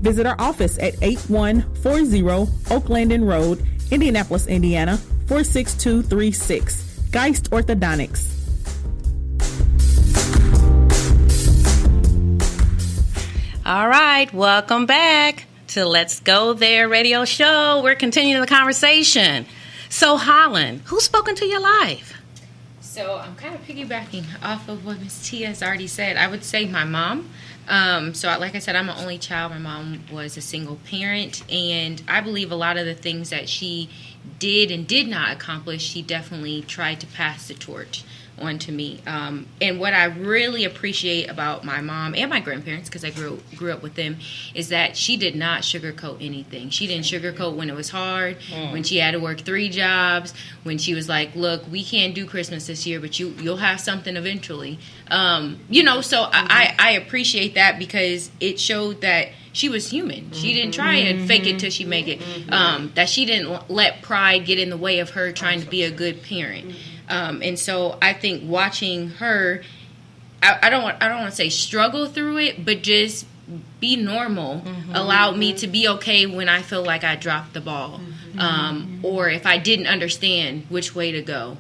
Visit our office at 8140 Oak Landing Road, Indianapolis, Indiana, 46236. Geist Orthodontics. All right, welcome back to Let's Go There radio show. We're continuing the conversation. So, Holland, who's spoken to your life? So I'm kind of piggybacking off of what Miss Tia has already said. I would say my mom. Like I said, I'm an only child. My mom was a single parent, and I believe a lot of the things that she did and did not accomplish, she definitely tried to pass the torch on to me. And what I really appreciate about my mom and my grandparents, because I grew up with them, is that she did not sugarcoat anything. She didn't sugarcoat when it was hard, when she had to work 3 jobs, when she was like, look, we can't do Christmas this year, but you'll have something eventually. I appreciate that because it showed that she was human. She didn't try to fake it till she make it. That she didn't let pride get in the way of her trying to be a good parent. And so I think watching her, I don't want to say struggle through it, but just be normal allowed me to be okay when I feel like I dropped the ball, or if I didn't understand which way to go.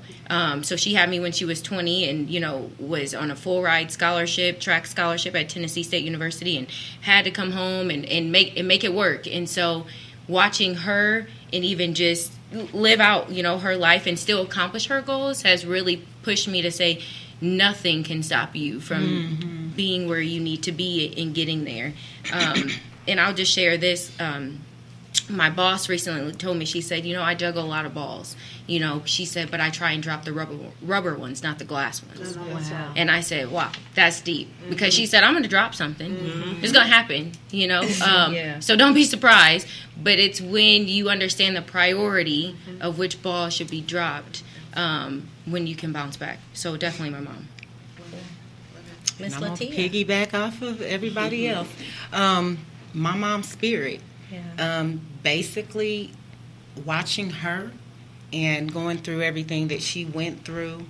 So she had me when she was 20 and, was on a full ride track scholarship at Tennessee State University, and had to come home and make it work. And so watching her and even just live out, her life and still accomplish her goals has really pushed me to say nothing can stop you from being where you need to be and getting there. And I'll just share this. My boss recently told me, she said, I juggle a lot of balls. She said, but I try and drop the rubber ones, not the glass ones. Wow. And I said, wow, that's deep. Because she said, I'm going to drop something. It's going to happen, So don't be surprised. But it's when you understand the priority of which ball should be dropped, when you can bounce back. So definitely my mom. Miss I'm going to Latia. piggyback off of everybody else. My mom's spirit. Basically, watching her and going through everything that she went through,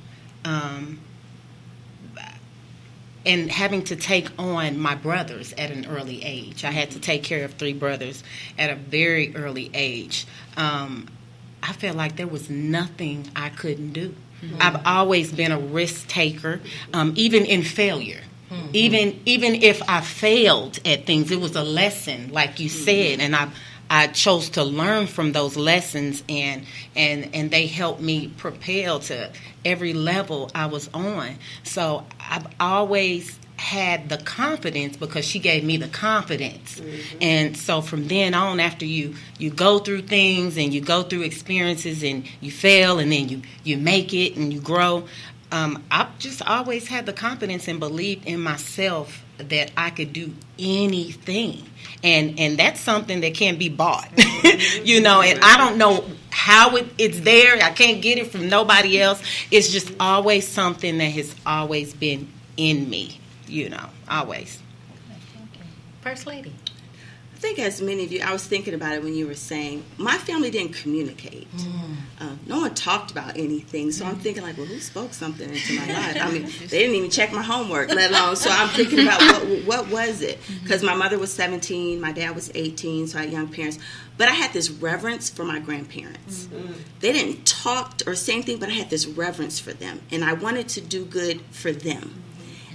and having to take on my brothers at an early age. I had to take care of 3 brothers at a very early age. I felt like there was nothing I couldn't do. I've always been a risk taker, even in failure. Even if I failed at things, it was a lesson, like you said, and I chose to learn from those lessons, and they helped me propel to every level I was on. So I've always had the confidence because she gave me the confidence. And so from then on, after you go through things and you go through experiences and you fail and then you make it and you grow, I've just always had the confidence and believed in myself that I could do anything. And that's something that can't be bought, and I don't know how it's there. I can't get it from nobody else. It's just always something that has always been in me, always. First Lady. I think as many of you, I was thinking about it when you were saying, my family didn't communicate. No one talked about anything. So I'm thinking like, well, who spoke something into my life? I mean, they didn't even check my homework, let alone. So I'm thinking about what was it? Because my mother was 17, my dad was 18, so I had young parents. But I had this reverence for my grandparents. They didn't talk or say anything, but I had this reverence for them. And I wanted to do good for them.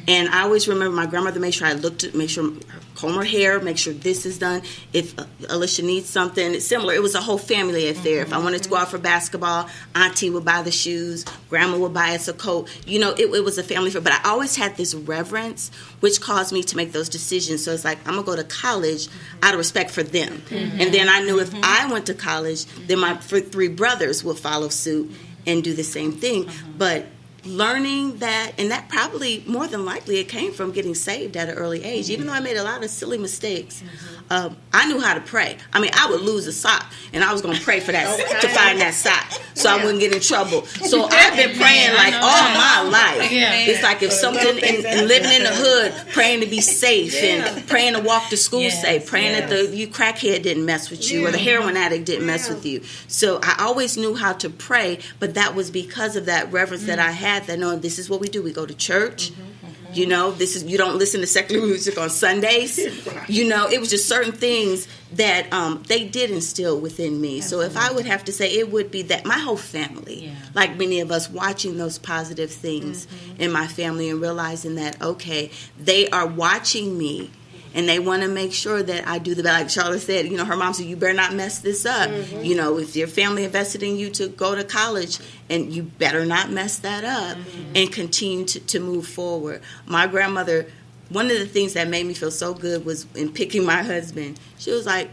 And I always remember my grandmother made sure comb her hair, make sure this is done. If Alicia needs something similar, it was a whole family affair. If I wanted to go out for basketball, Auntie would buy the shoes, Grandma would buy us a coat. It was a family affair. But I always had this reverence, which caused me to make those decisions. So it's like, I'm going to go to college out of respect for them. And then I knew if I went to college, then my 3 brothers would follow suit and do the same thing. But learning that, and that probably more than likely it came from getting saved at an early age. Even though I made a lot of silly mistakes, I knew how to pray. I mean, I would lose a sock and I was going to pray for that to find that sock so I wouldn't get in trouble. So I've been praying like all my life. It's like if something and living in the hood, praying to be safe and praying to walk to school safe, praying that the crackhead didn't mess with you or the heroin addict didn't mess with you. So I always knew how to pray, but that was because of that reverence that I had, that knowing this is what we do. We go to church. You know, you don't listen to secular music on Sundays. You know, it was just certain things that they did instill within me. So if I would have to say, it would be that my whole family, like many of us, watching those positive things in my family and realizing that, okay, they are watching me. And they want to make sure that I do the best. Like Charlotte said, you know, her mom said, you better not mess this up. You know, if your family invested in you to go to college, and you better not mess that up and continue to move forward. My grandmother, one of the things that made me feel so good was in picking my husband. She was like,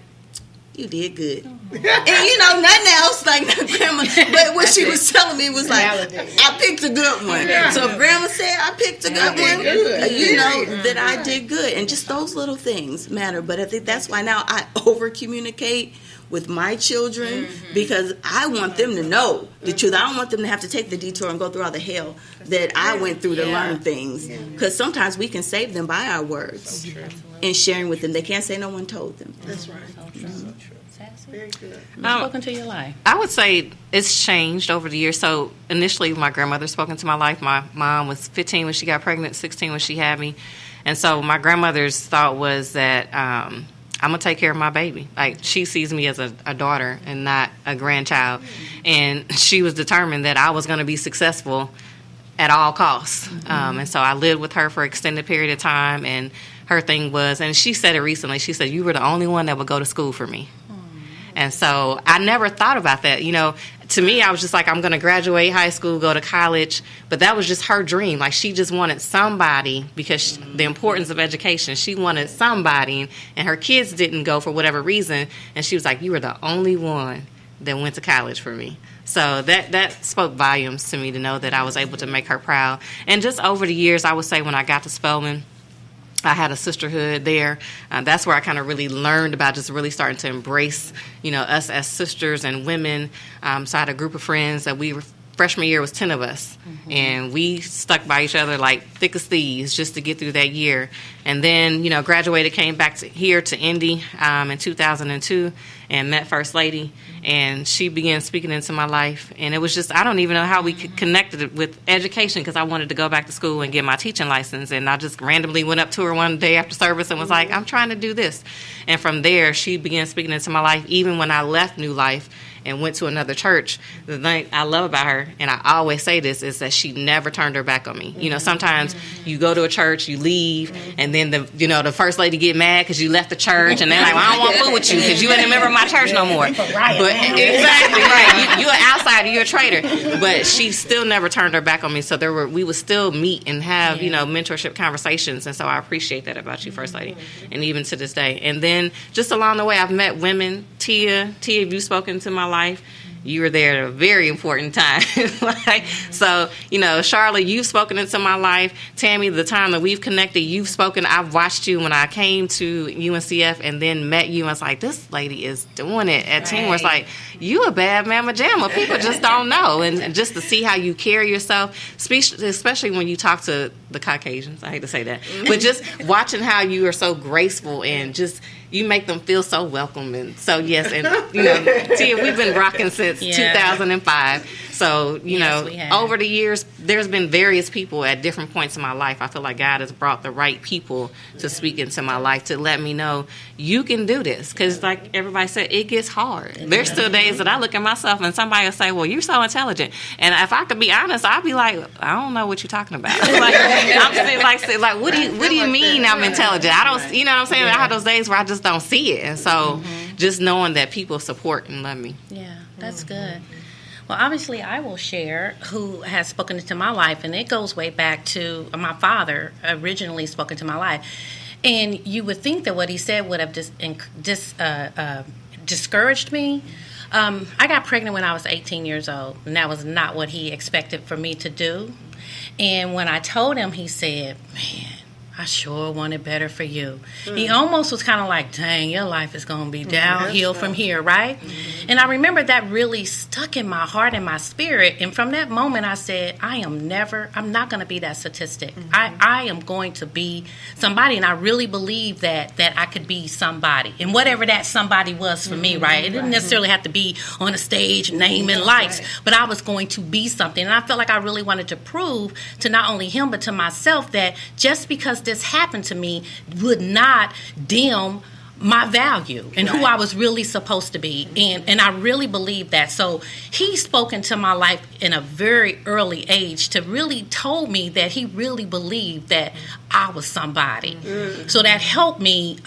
you did good. And, you know, nothing else like grandma. But what she was telling me was like, I picked a good one. So if grandma said I picked a good one, you know, that I did good. And just those little things matter. But I think that's why now I over-communicate with my children because I want them to know the truth. I don't want them to have to take the detour and go through all the hell that I went through to learn things. Because sometimes we can save them by our words and sharing with them. They can't say no one told them. That's right. Very good. Spoken to your life. I would say it's changed over the years. So initially, my grandmother spoke into my life. My mom was 15 when she got pregnant, 16 when she had me. And so my grandmother's thought was that I'm going to take care of my baby. Like, she sees me as a daughter and not a grandchild. And she was determined that I was going to be successful at all costs. And so I lived with her for an extended period of time. And her thing was, and she said it recently, she said, you were the only one that would go to school for me. And so I never thought about that. You know, to me, I was just like, I'm going to graduate high school, go to college. But that was just her dream. Like, she just wanted somebody, because the importance of education, she wanted somebody, and her kids didn't go for whatever reason. And she was like, you were the only one that went to college for me. So that spoke volumes to me, to know that I was able to make her proud. And just over the years, I would say when I got to Spelman, I had a sisterhood there. That's where I kind of really learned about just really starting to embrace, you know, us as sisters and women. So I had a group of friends that freshman year was 10 of us. And we stuck by each other like thick as thieves just to get through that year. And then, you know, graduated, came back here to Indy in 2002 and met First Lady. And she began speaking into my life. And it was just, I don't even know how we connected with education, because I wanted to go back to school and get my teaching license. And I just randomly went up to her one day after service and was like, I'm trying to do this. And from there, she began speaking into my life, even when I left New Life and went to another church. The thing I love about her, and I always say this, is that she never turned her back on me. You know, sometimes you go to a church, you leave, and then the first lady get mad because you left the church, and they're like, well, I don't want to fool with you because you ain't a member of my church no more. But exactly right, you're an outsider, you're a traitor. But she still never turned her back on me. So we would still meet and have mentorship conversations, and so I appreciate that about you, First Lady, and even to this day. And then just along the way, I've met women. Tia, you've spoken to my life. You were there at a very important time. So, you know, Charlotte, you've spoken into my life. Tammy, the time that we've connected, you've spoken. I've watched you when I came to UNCF and then met you. And it's like, this lady is doing it at Teen Wars. Like, you a bad mamma jamma. People just don't know. And just to see how you carry yourself, especially when you talk to the Caucasians, I hate to say that, but just watching how you are so graceful and just, you make them feel so welcome. And so, yes, and, you know, Tia, we've been rocking since 2005. So, you know, over the years, there's been various people at different points in my life. I feel like God has brought the right people to speak into my life to let me know you can do this. Because like everybody said, it gets hard. There's still days that I look at myself and somebody will say, well, you're so intelligent. And if I could be honest, I'd be like, I don't know what you're talking about. Like, I'm just like, what do you mean I'm intelligent? I don't, you know what I'm saying? I have those days where I just don't see it. And so just knowing that people support and love me. Yeah, that's good. Well, obviously, I will share who has spoken into my life, and it goes way back to my father originally spoke into my life. And you would think that what he said would have discouraged me. I got pregnant when I was 18 years old, and that was not what he expected for me to do. And when I told him, he said, man, I sure want it better for you. He almost was kind of like, dang, your life is going to be downhill from here, right? And I remember that really stuck in my heart and my spirit. And from that moment, I said, I'm not going to be that statistic. I am going to be somebody. And I really believe that I could be somebody. And whatever that somebody was for me, right? It didn't necessarily have to be on a stage, naming lights, but I was going to be something. And I felt like I really wanted to prove to not only him, but to myself that just because this happened to me would not dim my value and who I was really supposed to be. And I really believe that. So he spoke into my life in a very early age to really told me that he really believed that I was somebody. So that helped me,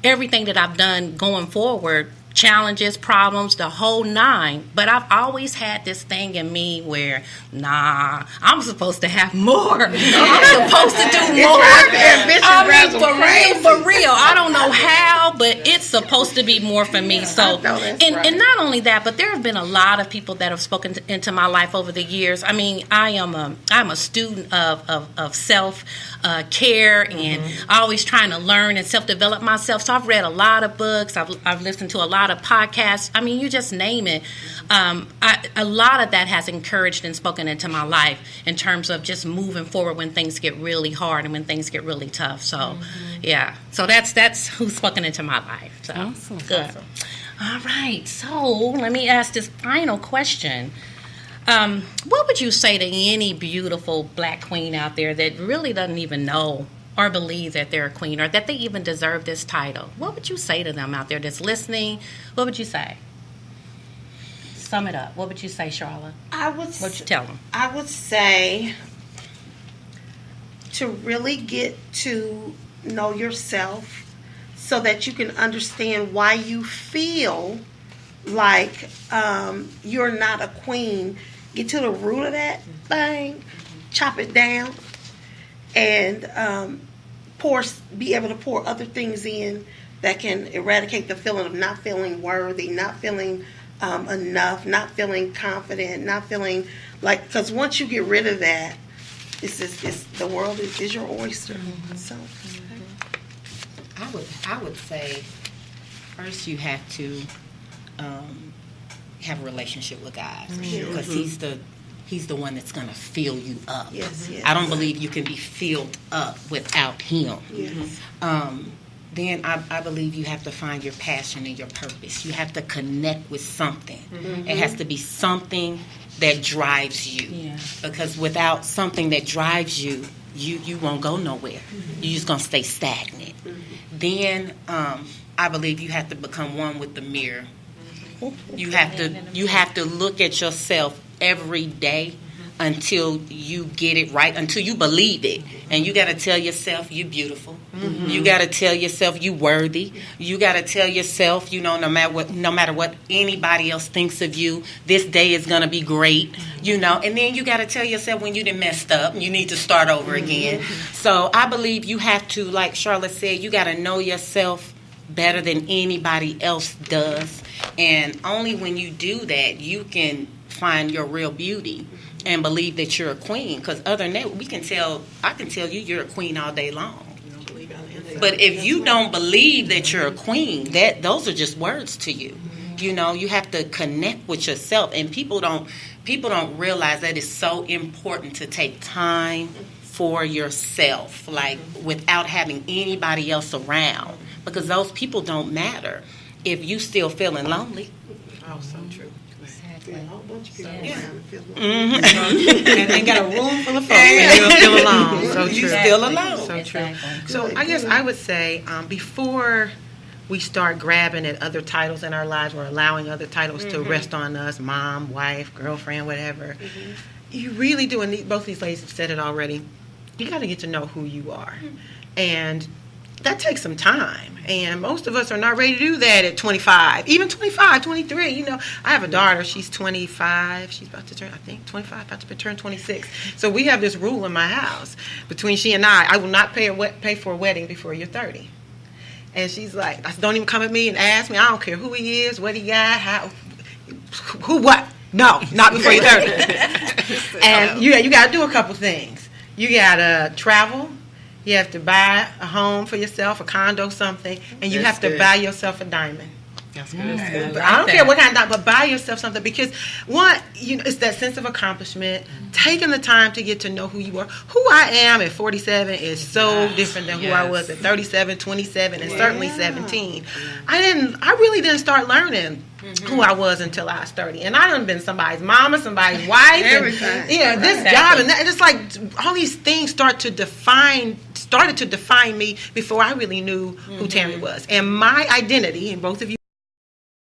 everything that I've done going forward, challenges, problems, the whole nine. But I've always had this thing in me where, I'm supposed to have more. I'm supposed to do more. For real. I don't know how, but it's supposed to be more for me. So, and not only that, but there have been a lot of people that have spoken into my life over the years. I mean, I'm a student of self care and always trying to learn and self-develop myself. So I've read a lot of books. I've listened to a lot of podcasts. I mean, you just name it. A lot of that has encouraged and spoken into my life in terms of just moving forward when things get really hard and when things get really tough. So, yeah. So that's who's spoken into my life. So, Awesome. Good. Awesome. All right. So let me ask this final question. What would you say to any beautiful black queen out there that really doesn't even know or believe that they're a queen or that they even deserve this title? What would you say to them out there that's listening? What would you say? Sum it up. What would you say, Charlotte? What would you tell them? I would say to really get to know yourself so that you can understand why you feel like you're not a queen. Get to the root of that thing, chop it down, and be able to pour other things in that can eradicate the feeling of not feeling worthy, not feeling enough, not feeling confident, not feeling like, because once you get rid of that, the world is your oyster. So I would say first you have to have a relationship with God because He's the one that's going to fill you up. Yes. I don't believe you can be filled up without Him. Yes. Then I believe you have to find your passion and your purpose. You have to connect with something. It has to be something that drives you. Yeah. Because without something that drives you, you won't go nowhere. You're just going to stay stagnant. Then I believe you have to become one with the mirror. You have to look at yourself every day until you get it right, until you believe it. And you got to tell yourself you're beautiful. You got to tell yourself you're worthy. You got to tell yourself, no matter what anybody else thinks of you, this day is going to be great, And then you got to tell yourself when you done messed up, you need to start over again. So I believe you have to, like Charlotte said, you got to know yourself better than anybody else does. And only when you do that, you can find your real beauty and believe that you're a queen. Because other than that, I can tell you you're a queen all day long. But if you don't believe that you're a queen, those are just words to you. You have to connect with yourself. And people don't realize that it's so important to take time for yourself, like without having anybody else around. Because those people don't matter if you still feeling lonely. Oh, so true. a whole bunch of people around and feel And got a room full of folks and you're still alone. So true. You're still alone. So true. So I guess I would say before we start grabbing at other titles in our lives or allowing other titles to rest on us, mom, wife, girlfriend, whatever, you really do, and both these ladies have said it already, you got to get to know who you are. And that takes some time. And most of us are not ready to do that at 25, even 25, 23. You know, I have a daughter. She's 25. She's about to turn, I think, 25, about to turn 26. So we have this rule in my house between she and I will not pay for a wedding before you're 30. And she's like, don't even come at me and ask me. I don't care who he is, what he got, what. No, not before you're 30. And you got to do a couple things. You got to travel. You have to buy a home for yourself, a condo, something, and you That's have to good. buy yourself a diamond. That's good. I don't care what kind of diamond, but buy yourself something, because one, it's that sense of accomplishment, taking the time to get to know who you are. Who I am at 47 is so different than who I was at 37, 27, and certainly 17. I really didn't start learning who I was until I was 30. And I done been somebody's mama, somebody's wife, Everything. and this job, and that, and it's like all these things started to define me before I really knew who Tammy was. And my identity, and both of you